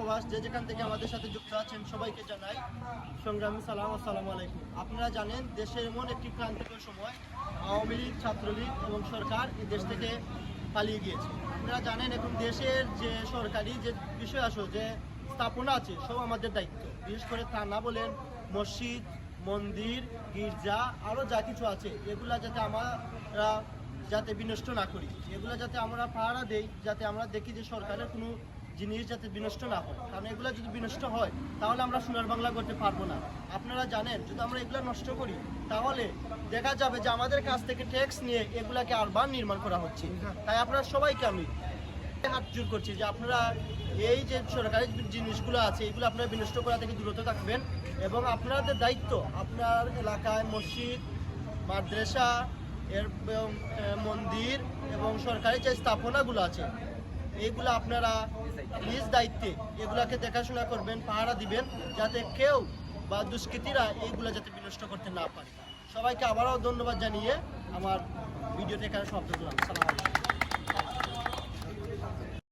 প্রবাস যে যেখান থেকে আমাদের সাথে যুক্ত আছেন সবাইকে জানাই সংগ্রামী সালাম, আসসালামু আলাইকুম। আপনারা জানেন দেশের এমন একটি ক্রান্তিকর সময়, আওয়ামী লীগ, ছাত্রলীগ এবং সরকার এই দেশ থেকে পালিয়ে গিয়েছে। আপনারা জানেন এখন দেশের যে সরকারি যে বিষয় আসো যে স্থাপনা আছে সব আমাদের দায়িত্ব। বিশেষ করে থানা বলেন, মসজিদ, মন্দির, গির্জা আরও যা কিছু আছে এগুলা যাতে আমরা যাতে বিনষ্ট না করি, এগুলো যাতে আমরা পাহারা দেই, যাতে আমরা দেখি যে সরকারের কোনো জিনিস যাতে বিনষ্ট না হয়। কারণ এগুলো যদি বিনষ্ট হয় তাহলে আমরা সোনার বাংলা করতে পারবো না। আপনারা জানেন যদি আমরা এগুলো নষ্ট করি তাহলে দেখা যাবে যে আমাদের কাছ থেকে ট্যাক্স নিয়ে এগুলাকে আরবার নির্মাণ করা হচ্ছে। তাই আপনারা সবাইকে আমি হাত জোর করছি যে আপনারা এই যে সরকারি জিনিসগুলো আছে এগুলো আপনারা বিনষ্ট করা থেকে দূরত থাকবেন এবং আপনাদের দায়িত্ব আপনার এলাকায় মসজিদ, মাদ্রাসা এবং মন্দির এবং সরকারি যে স্থাপনাগুলো আছে এইগুলো আপনারা নিজ দায়িত্বে এগুলাকে দেখাশোনা করবেন, পাহারা দিবেন যাতে কেউ বা দুষ্কৃতীরা এইগুলো যাতে বিনষ্ট করতে না পারে। সবাইকে আবারও ধন্যবাদ জানিয়ে আমার ভিডিওটা এখানে সমাপ্ত করলাম। আসসালামু আলাইকুম।